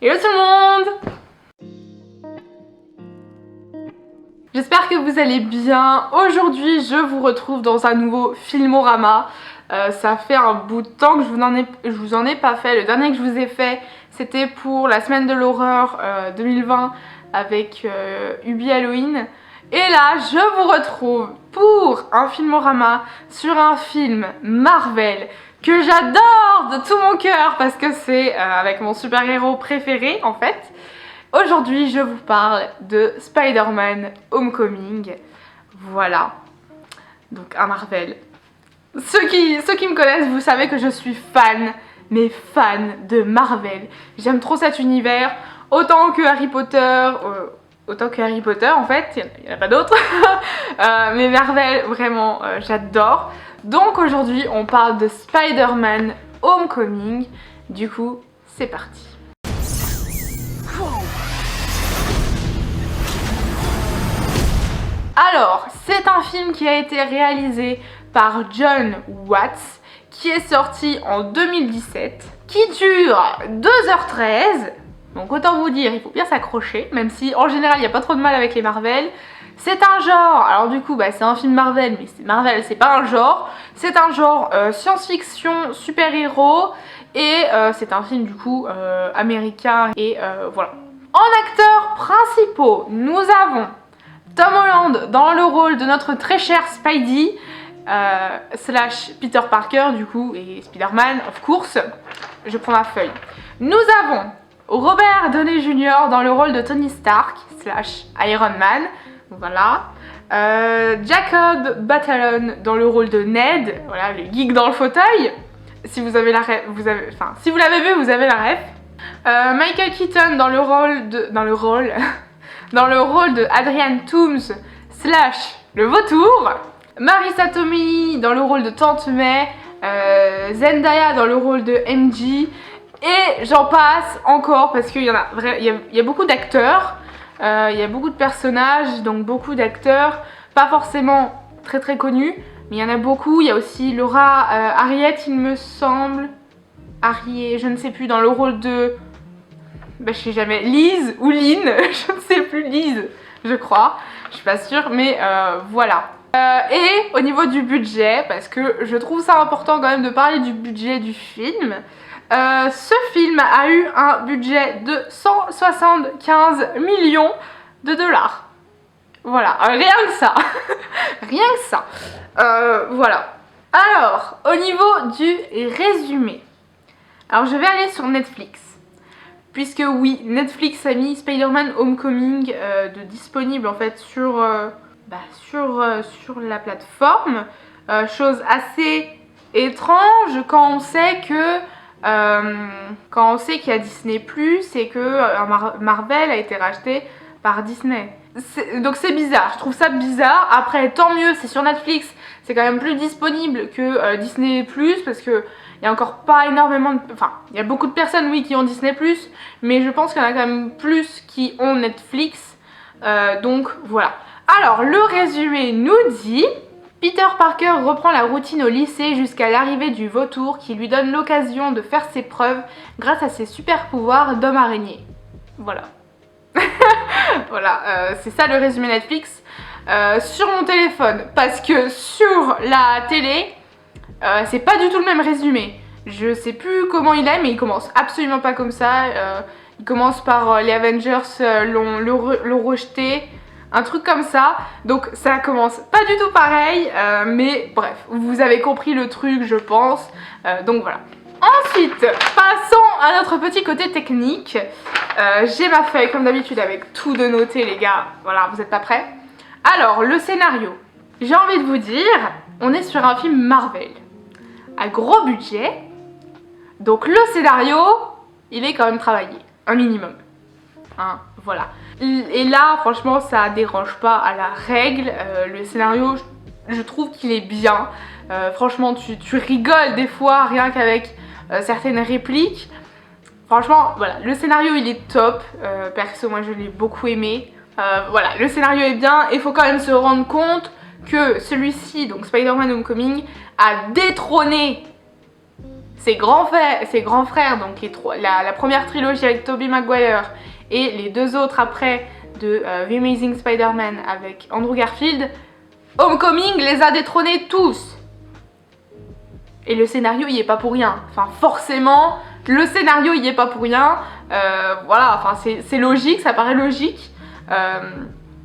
Hello tout le monde! J'espère que vous allez bien. Aujourd'hui je vous retrouve dans un nouveau Filmorama. Ça fait un bout de temps que je vous en ai pas fait. Le dernier que je vous ai fait c'était pour la semaine de l'horreur 2020 avec Ubi Halloween. Et là je vous retrouve pour un Filmorama sur un film Marvel que j'adore de tout mon cœur parce que c'est avec mon super-héros préféré en fait. Aujourd'hui je vous parle de Spider-Man Homecoming. Voilà, donc un Marvel. Ceux qui me connaissent, vous savez que je suis fan, mais fan de Marvel. J'aime trop cet univers, autant que Harry Potter en fait, il n'y en a pas d'autres. Mais Marvel, vraiment, j'adore. Donc aujourd'hui, on parle de Spider-Man Homecoming. Du coup, c'est parti. Alors, c'est un film qui a été réalisé par Jon Watts, qui est sorti en 2017, qui dure 2h13. Donc autant vous dire, il faut bien s'accrocher, même si en général il n'y a pas trop de mal avec les Marvel. C'est un genre, alors du coup c'est un film Marvel, mais Marvel c'est pas un genre. C'est un genre science-fiction, super-héros, et c'est un film du coup américain, et voilà. En acteurs principaux, nous avons Tom Holland dans le rôle de notre très cher Spidey, slash Peter Parker du coup, et Spider-Man of course. Je prends ma feuille. Nous avons Robert Downey Jr. dans le rôle de Tony Stark, slash Iron Man, voilà. Jacob Batalon dans le rôle de Ned, voilà, le geek dans le fauteuil. Si vous avez la ref, si vous l'avez vu, vous avez la ref. Michael Keaton dans le rôle de Adrian Toomes, slash le vautour. Marissa Tomei dans le rôle de Tante May. Zendaya dans le rôle de MJ. Et j'en passe encore parce qu'il y a beaucoup d'acteurs, il y a beaucoup de personnages, donc beaucoup d'acteurs, pas forcément très très connus, mais il y en a beaucoup. Il y a aussi Laura Harriet, il me semble, Harriet, je ne sais plus, dans le rôle de, je sais jamais, Liz ou Lynn, je ne sais plus, Liz, je crois, je suis pas sûre, mais voilà. Et au niveau du budget, parce que je trouve ça important quand même de parler du budget du film. Ce film a eu un budget de 175 millions de dollars. Voilà, rien que ça. Rien que ça. Voilà. Alors, au niveau du résumé. Alors, je vais aller sur Netflix. Puisque oui, Netflix a mis Spider-Man Homecoming de disponible en fait sur la plateforme. Chose assez étrange quand on sait que qu'il y a Disney+, et que Marvel a été racheté par Disney. Donc c'est bizarre, je trouve ça bizarre. Après, tant mieux, c'est sur Netflix, c'est quand même plus disponible que Disney+, parce que il y a encore pas énormément de... Enfin, il y a beaucoup de personnes, oui, qui ont Disney+, mais je pense qu'il y en a quand même plus qui ont Netflix. Donc voilà. Alors, le résumé nous dit... Peter Parker reprend la routine au lycée jusqu'à l'arrivée du vautour qui lui donne l'occasion de faire ses preuves grâce à ses super pouvoirs d'homme araignée. Voilà. Voilà, c'est ça le résumé Netflix. Sur mon téléphone, parce que sur la télé, c'est pas du tout le même résumé. Je sais plus comment il est, mais il commence absolument pas comme ça. Il commence par les Avengers l'ont rejeté. Un truc comme ça, donc ça commence pas du tout pareil, mais bref, vous avez compris le truc je pense, donc voilà. Ensuite, passons à notre petit côté technique. J'ai ma feuille comme d'habitude avec tout de noté les gars, voilà, vous êtes pas prêts? Alors, le scénario, j'ai envie de vous dire, on est sur un film Marvel, à gros budget, donc le scénario, il est quand même travaillé, un minimum, hein, voilà. Et là, franchement, ça dérange pas à la règle. Le scénario, je trouve qu'il est bien. Franchement, tu rigoles des fois, rien qu'avec certaines répliques. Franchement, voilà, le scénario, il est top. Perso, moi, je l'ai beaucoup aimé. Voilà, le scénario est bien. Il faut quand même se rendre compte que celui-ci, donc Spider-Man Homecoming, a détrôné ses grands frères, donc la première trilogie avec Tobey Maguire et les 2 autres après de The Amazing Spider-Man avec Andrew Garfield, Homecoming les a détrônés tous. Et le scénario il est pas pour rien, enfin forcément le scénario il est pas pour rien, voilà, enfin c'est logique, ça paraît logique.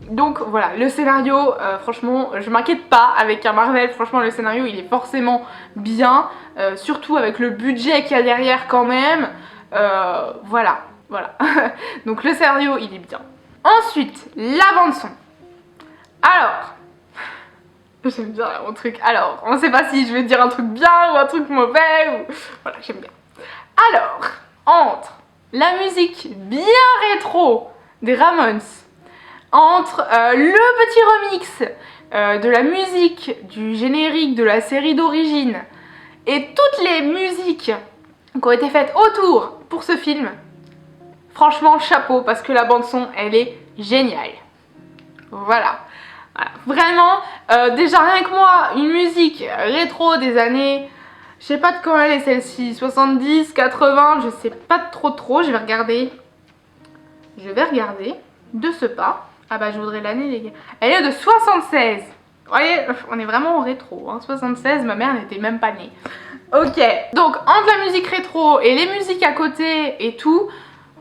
Donc voilà, le scénario, franchement, je m'inquiète pas avec un Marvel, franchement le scénario il est forcément bien, surtout avec le budget qu'il y a derrière quand même, voilà. Donc le scénario il est bien. Ensuite, la bande son. Alors, j'aime bien mon truc, alors, on sait pas si je vais dire un truc bien ou un truc mauvais, ou... voilà, j'aime bien. Alors, entre la musique bien rétro des Ramones, entre le petit remix de la musique du générique de la série d'origine et toutes les musiques qui ont été faites autour pour ce film, franchement chapeau parce que la bande son elle est géniale. Voilà. Vraiment, déjà rien que moi, une musique rétro des années, je sais pas de quand elle est celle-ci, 70, 80, je sais pas trop, je vais regarder de ce pas. Ah bah je voudrais l'année les gars. Elle est de 76. Vous voyez, on est vraiment au rétro, hein. 76, ma mère n'était même pas née. Ok, donc entre la musique rétro et les musiques à côté et tout,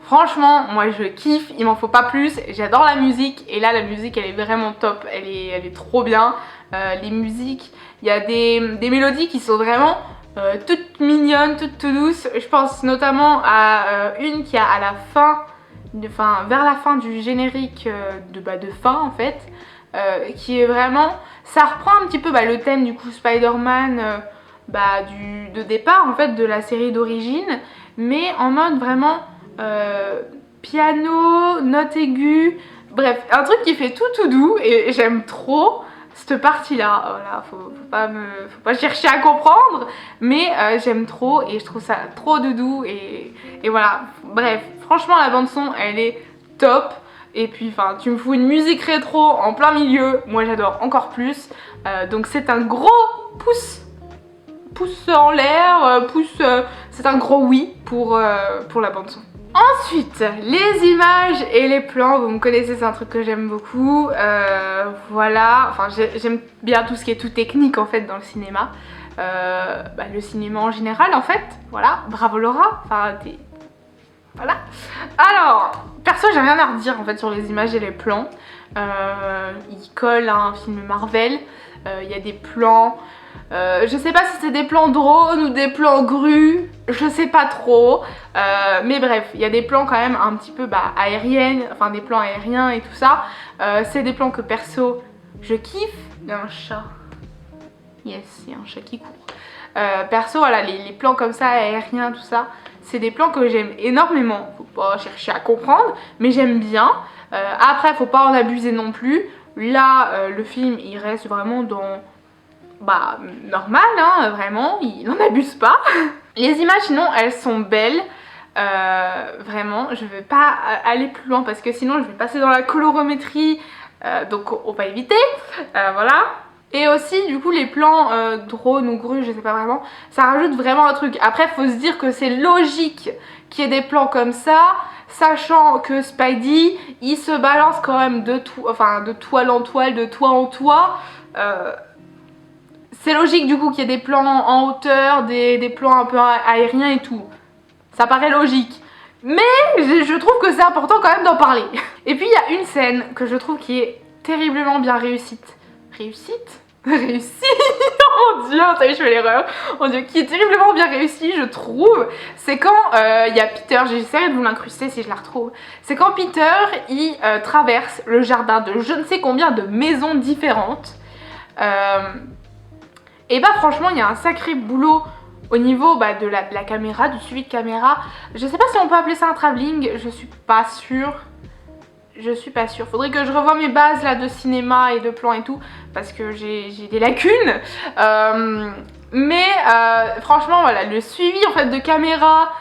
franchement, moi je kiffe, il m'en faut pas plus, j'adore la musique et là la musique elle est vraiment top, elle est trop bien. Les musiques, il y a des mélodies qui sont vraiment toutes mignonnes, toutes tout douces. Je pense notamment à une qui a à la fin, vers la fin du générique de fin en fait, qui est vraiment, ça reprend un petit peu le thème du coup Spider-Man de départ en fait de la série d'origine, mais en mode vraiment piano, note aiguë, bref, un truc qui fait tout doux et j'aime trop cette partie là. Voilà, faut pas chercher à comprendre, mais j'aime trop et je trouve ça trop doudou et voilà, bref, franchement la bande son elle est top. Et puis enfin tu me fous une musique rétro en plein milieu, moi j'adore encore plus, donc c'est un gros pouce en l'air, c'est un gros oui pour la bande son. Ensuite, les images et les plans, vous me connaissez, c'est un truc que j'aime beaucoup, voilà, enfin j'aime bien tout ce qui est tout technique en fait dans le cinéma, le cinéma en général en fait, voilà, bravo Laura, enfin voilà. Alors, perso j'ai rien à redire en fait sur les images et les plans, il colle à un film Marvel, il y a des plans... je sais pas si c'est des plans drones ou des plans grues, je sais pas trop, mais bref, il y a des plans quand même un petit peu aériennes, enfin des plans aériens et tout ça, c'est des plans que perso je kiffe. Il y a un chat, yes, il y a un chat qui court. Perso voilà, les plans comme ça aériens tout ça, c'est des plans que j'aime énormément, faut pas chercher à comprendre, mais j'aime bien. Après faut pas en abuser non plus, là le film il reste vraiment dans... normal hein, vraiment, il n'en abuse pas. Les images sinon elles sont belles, vraiment je vais pas aller plus loin parce que sinon je vais passer dans la colorimétrie, donc on va éviter, voilà. Et aussi du coup les plans drone ou grue, je sais pas vraiment, ça rajoute vraiment un truc. Après faut se dire que c'est logique qu'il y ait des plans comme ça, sachant que Spidey il se balance quand même de toile en toile, de toit en toit. C'est logique du coup qu'il y ait des plans en hauteur, des plans un peu aériens et tout. Ça paraît logique. Mais je trouve que c'est important quand même d'en parler. Et puis il y a une scène que je trouve qui est terriblement bien réussite. Réussite Oh mon dieu, ça y est, je fais l'erreur. Mon dieu, qui est terriblement bien réussie, je trouve. C'est quand il y a Peter, j'essaierai de vous l'incruster si je la retrouve. C'est quand Peter, il traverse le jardin de je ne sais combien de maisons différentes. Et franchement il y a un sacré boulot au niveau de la caméra, du suivi de caméra. Je sais pas si on peut appeler ça un travelling, je suis pas sûre. Faudrait que je revoie mes bases là de cinéma et de plans et tout, parce que j'ai des lacunes. Mais franchement voilà, le suivi en fait de caméra,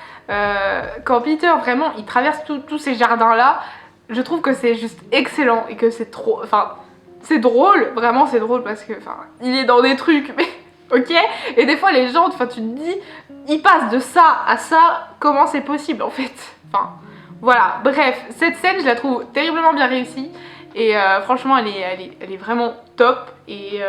quand Peter vraiment il traverse tous ces jardins là, je trouve que c'est juste excellent et que c'est trop... Enfin, c'est drôle, vraiment c'est drôle parce que il est dans des trucs mais ok? Et des fois les gens, enfin tu te dis, ils passent de ça à ça, comment c'est possible en fait? Enfin, voilà, bref, cette scène je la trouve terriblement bien réussie. Et franchement elle est vraiment top. Et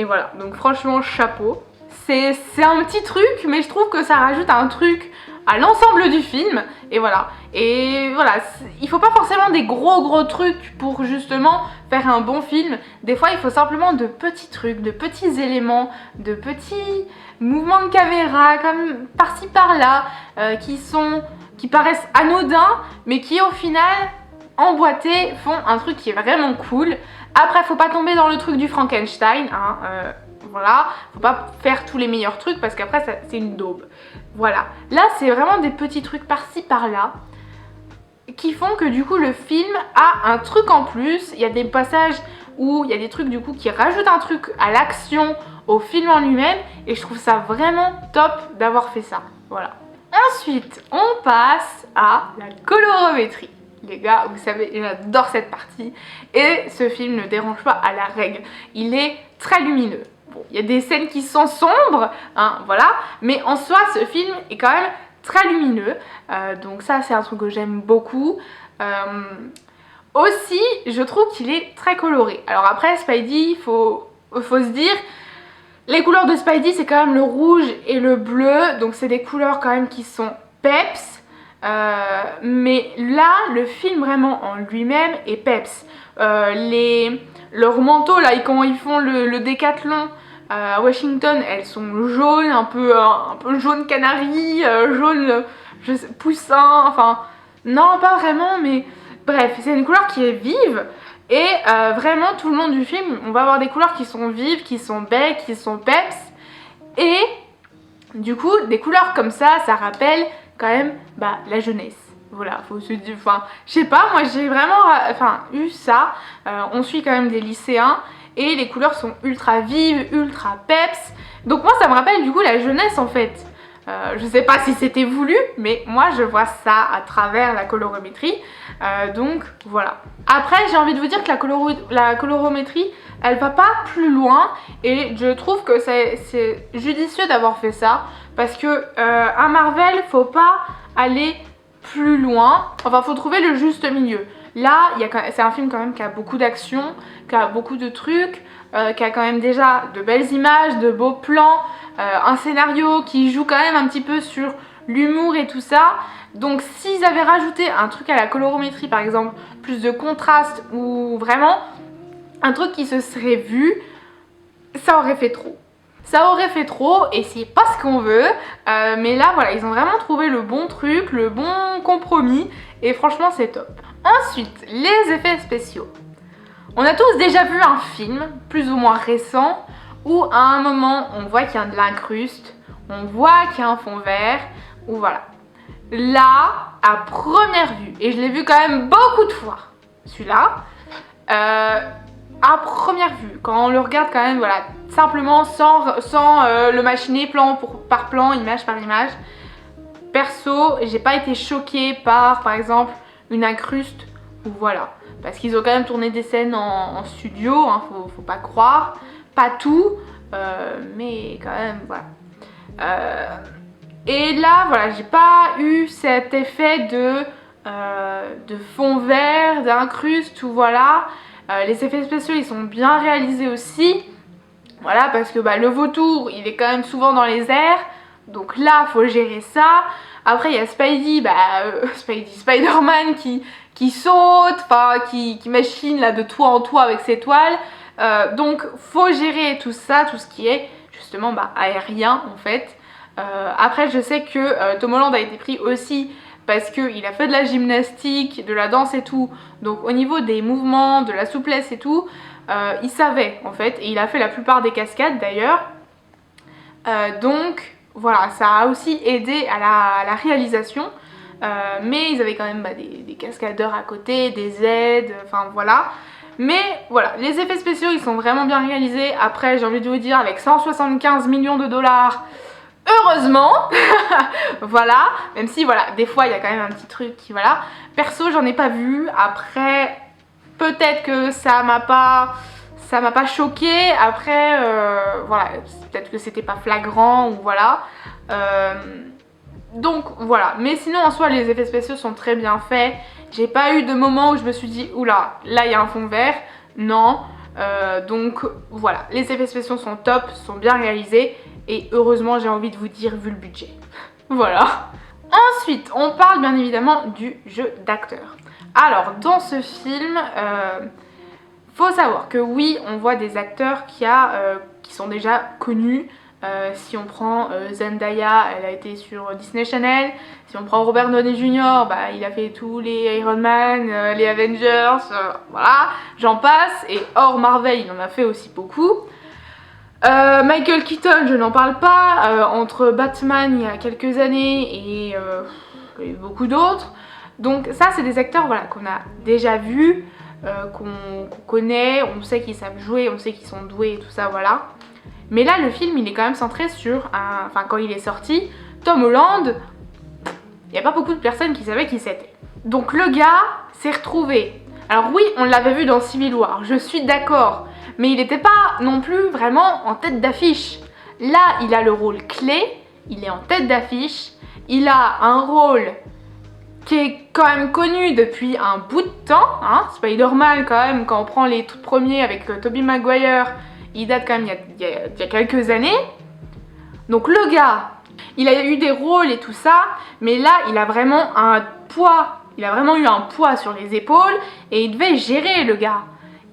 voilà, donc franchement chapeau. C'est un petit truc, mais je trouve que ça rajoute un truc à l'ensemble du film. Et voilà, il faut pas forcément des gros trucs pour justement faire un bon film. Des fois il faut simplement de petits trucs, de petits éléments, de petits mouvements de caméra comme par-ci par-là, qui paraissent anodins, mais qui au final emboîtés font un truc qui est vraiment cool. Après faut pas tomber dans le truc du Frankenstein, hein, voilà, faut pas faire tous les meilleurs trucs parce qu'après c'est une daube. Voilà, là c'est vraiment des petits trucs par-ci par-là qui font que du coup le film a un truc en plus. Il y a des passages où il y a des trucs du coup qui rajoutent un truc à l'action, au film en lui-même, et je trouve ça vraiment top d'avoir fait ça. Voilà. Ensuite, on passe à la colorométrie. Les gars, vous savez, j'adore cette partie et ce film ne dérange pas à la règle. Il est très lumineux. Bon, il y a des scènes qui sont sombres, hein, voilà, mais en soi, ce film est quand même très lumineux. Donc ça, c'est un truc que j'aime beaucoup. Aussi, je trouve qu'il est très coloré. Alors après, Spidey, faut se dire, les couleurs de Spidey, c'est quand même le rouge et le bleu, donc c'est des couleurs quand même qui sont peps. Mais là, le film vraiment en lui-même est peps. Leurs manteaux, là, quand ils font le décathlon à Washington, elles sont jaunes, un peu jaune canari, jaune poussin, enfin, non, pas vraiment, mais bref, c'est une couleur qui est vive. Et vraiment, tout le long du film, on va avoir des couleurs qui sont vives, qui sont belles, qui sont peps. Et du coup, des couleurs comme ça rappelle quand même la jeunesse. Voilà, faut se dire, enfin, je sais pas, moi j'ai vraiment eu ça. On suit quand même des lycéens et les couleurs sont ultra vives, ultra peps. Donc moi ça me rappelle du coup la jeunesse en fait. Je sais pas si c'était voulu, mais moi je vois ça à travers la colorométrie. Donc voilà. Après j'ai envie de vous dire que la colorométrie, elle va pas plus loin et je trouve que c'est judicieux d'avoir fait ça parce que un Marvel, faut pas aller plus loin. Enfin, faut trouver le juste milieu. Là, c'est un film quand même qui a beaucoup d'action, qui a beaucoup de trucs, qui a quand même déjà de belles images, de beaux plans, un scénario qui joue quand même un petit peu sur l'humour et tout ça. Donc s'ils avaient rajouté un truc à la colorométrie, par exemple, plus de contraste ou vraiment un truc qui se serait vu, ça aurait fait trop. Ça aurait fait trop et c'est pas ce qu'on veut, mais là voilà, ils ont vraiment trouvé le bon truc, le bon compromis et franchement c'est top. Ensuite, les effets spéciaux. On a tous déjà vu un film, plus ou moins récent, où à un moment on voit qu'il y a de l'incruste, on voit qu'il y a un fond vert, ou voilà. Là, à première vue, et je l'ai vu quand même beaucoup de fois, celui-là, à première vue, quand on le regarde quand même, voilà, simplement sans le machiner plan par plan, image par image, perso, j'ai pas été choquée par exemple, une incruste, ou voilà. Parce qu'ils ont quand même tourné des scènes en studio, hein, faut pas croire. Pas tout, mais quand même, voilà. Et là, voilà, j'ai pas eu cet effet de fond vert, d'incruste, ou voilà. Les effets spéciaux, ils sont bien réalisés aussi. Voilà, parce que le vautour, il est quand même souvent dans les airs. Donc là, faut gérer ça. Après, il y a Spidey, Spider-Man qui saute, enfin, qui machine là de toit en toit avec ses toiles. Donc, faut gérer tout ça, tout ce qui est justement aérien en fait. Après, je sais que Tom Holland a été pris aussi parce qu'il a fait de la gymnastique, de la danse et tout. Donc, au niveau des mouvements, de la souplesse et tout, il savait en fait. Et il a fait la plupart des cascades d'ailleurs. Donc, voilà, ça a aussi aidé à la réalisation. Mais ils avaient quand même des cascadeurs à côté, des aides, enfin voilà. Mais voilà, les effets spéciaux ils sont vraiment bien réalisés. Après j'ai envie de vous dire avec 175 millions de dollars, heureusement. Voilà, même si voilà, des fois il y a quand même un petit truc qui voilà. Perso j'en ai pas vu, après peut-être que ça ça m'a pas choqué. Après, voilà, peut-être que c'était pas flagrant ou voilà. Donc voilà, mais sinon en soi les effets spéciaux sont très bien faits. J'ai pas eu de moment où je me suis dit oula, là il y a un fond vert. Non, donc voilà, les effets spéciaux sont top, sont bien réalisés et heureusement j'ai envie de vous dire vu le budget. Voilà. Ensuite, on parle bien évidemment du jeu d'acteur. Alors dans ce film, faut savoir que oui, on voit des acteurs qui sont déjà connus. Si on prend Zendaya, elle a été sur Disney Channel. Si on prend Robert Downey Jr., bah, il a fait tous les Iron Man, les Avengers, voilà, j'en passe. Et hors Marvel, il en a fait aussi beaucoup. Michael Keaton, je n'en parle pas. Entre Batman il y a quelques années et beaucoup d'autres. Donc ça, c'est des acteurs voilà, qu'on a déjà vus, qu'on connaît, on sait qu'ils savent jouer, on sait qu'ils sont doués et tout ça, voilà. Mais là, le film, il est quand même centré sur enfin, quand il est sorti, Tom Holland, il n'y a pas beaucoup de personnes qui savaient qui c'était. Donc le gars s'est retrouvé. Alors oui, on l'avait vu dans Civil War, je suis d'accord. Mais il n'était pas non plus vraiment en tête d'affiche. Là, il a le rôle clé, il est en tête d'affiche. Il a un rôle qui est quand même connu depuis un bout de temps. Hein. Spider-Man, quand même, quand on prend les tout premiers avec Tobey Maguire, il date quand même il y a quelques années. Donc le gars, il a eu des rôles et tout ça, mais là, il a vraiment un poids. Il a vraiment eu un poids sur les épaules et il devait gérer, le gars.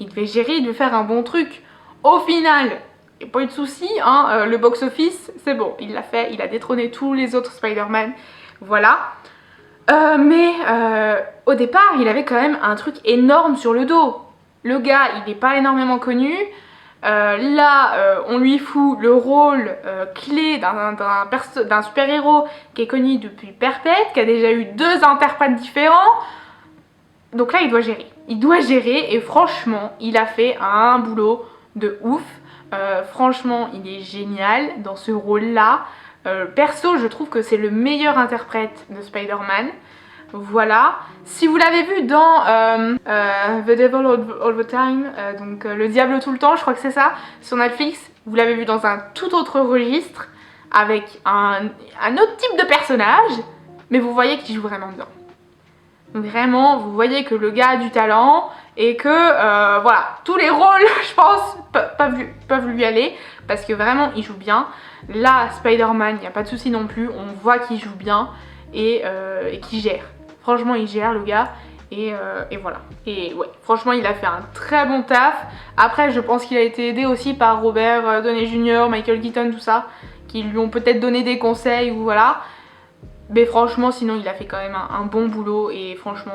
Il devait gérer, il devait faire un bon truc. Au final, il n'y a pas eu de souci, hein, le box-office, c'est bon, il l'a fait, il a détrôné tous les autres Spider-Man, voilà. Mais au départ, il avait quand même un truc énorme sur le dos. Le gars, il n'est pas énormément connu. Là, on lui fout le rôle clé d'un super-héros qui est connu depuis perpète, qui a déjà eu 2 interprètes différents. Donc là, il doit gérer. Il doit gérer et franchement, il a fait un boulot de ouf. Franchement, il est génial dans ce rôle-là. Perso, je trouve que c'est le meilleur interprète de Spider-Man. Voilà. Si vous l'avez vu dans The Devil All the Time, donc Le Diable tout le temps, je crois que c'est ça, sur Netflix, vous l'avez vu dans un tout autre registre, avec un autre type de personnage, mais vous voyez qu'il joue vraiment bien. Vraiment, vous voyez que le gars a du talent et que voilà, tous les rôles, je pense, peuvent lui aller parce que vraiment, il joue bien. Là, Spider-Man, il n'y a pas de souci non plus, on voit qu'il joue bien et qu'il gère. Franchement, il gère le gars et voilà. Et ouais, franchement, il a fait un très bon taf. Après, je pense qu'il a été aidé aussi par Robert Downey Jr., Michael Keaton, tout ça, qui lui ont peut-être donné des conseils ou voilà. Mais franchement, sinon, il a fait quand même un bon boulot. Et franchement,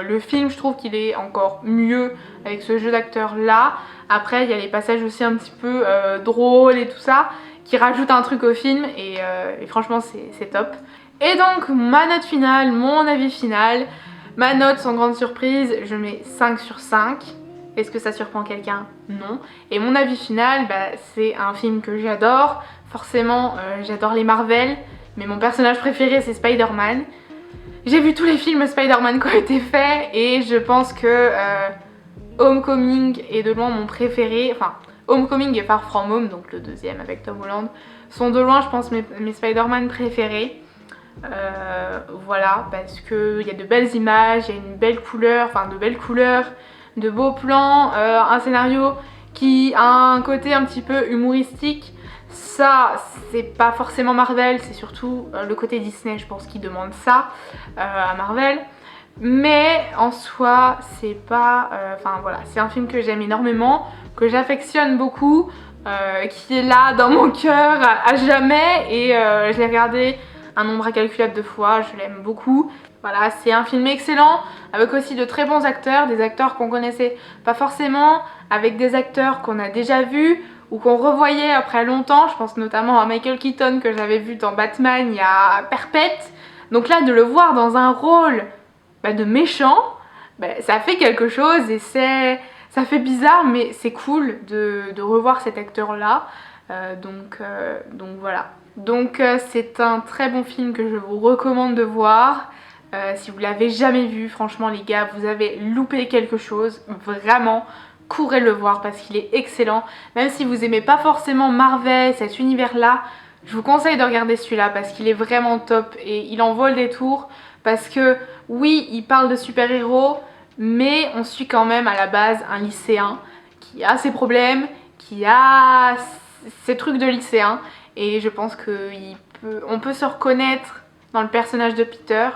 le film, je trouve qu'il est encore mieux avec ce jeu d'acteur là. Après, il y a les passages aussi un petit peu drôles et tout ça, qui rajoutent un truc au film. Et franchement, c'est top. Et donc, ma note finale, mon avis final. Ma note, sans grande surprise, je mets 5 sur 5. Est-ce que ça surprend quelqu'un? Non. Et mon avis final, bah, c'est un film que j'adore. Forcément, j'adore les Marvel. Mais mon personnage préféré, c'est Spider-Man. J'ai vu tous les films Spider-Man qui ont été faits et je pense que Homecoming est de loin mon préféré. Enfin, Homecoming et Far From Home, donc le deuxième avec Tom Holland, sont de loin, je pense, mes Spider-Man préférés. Voilà, parce qu'il y a de belles images, il y a une belle couleur, enfin de belles couleurs, de beaux plans, un scénario qui a un côté un petit peu humoristique. Ça, c'est pas forcément Marvel, c'est surtout le côté Disney, je pense, qui demande ça à Marvel. Mais en soi, c'est pas... Enfin voilà, c'est un film que j'aime énormément, que j'affectionne beaucoup, qui est là dans mon cœur à jamais. Et je l'ai regardé un nombre incalculable de fois, je l'aime beaucoup. Voilà, c'est un film excellent, avec aussi de très bons acteurs, des acteurs qu'on connaissait pas forcément, avec des acteurs qu'on a déjà vus, ou qu'on revoyait après longtemps. Je pense notamment à Michael Keaton que j'avais vu dans Batman il y a perpète. Donc là, de le voir dans un rôle de méchant, ça fait quelque chose et ça fait bizarre, mais c'est cool de revoir cet acteur-là. Donc voilà. Donc c'est un très bon film que je vous recommande de voir. Si vous l'avez jamais vu, franchement les gars, vous avez loupé quelque chose, vraiment. courez le voir parce qu'il est excellent. Même si vous aimez pas forcément Marvel, cet univers-là, je vous conseille de regarder celui-là parce qu'il est vraiment top et il en vaut le détour. Parce que oui, il parle de super-héros, mais on suit quand même à la base un lycéen qui a ses problèmes, qui a ses trucs de lycéen. Et je pense qu'on peut se reconnaître dans le personnage de Peter.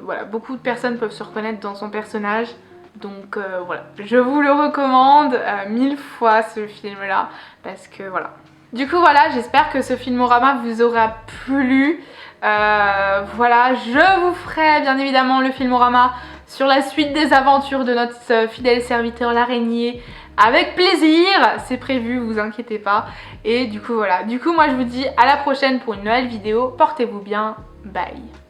Voilà, beaucoup de personnes peuvent se reconnaître dans son personnage. Donc voilà, je vous le recommande 1000 fois ce film là parce que voilà. Du coup voilà, j'espère que ce filmorama vous aura plu. Voilà, je vous ferai bien évidemment le filmorama sur la suite des aventures de notre fidèle serviteur l'araignée avec plaisir, c'est prévu, vous inquiétez pas. Et du coup voilà, moi je vous dis à la prochaine pour une nouvelle vidéo, portez-vous bien, bye.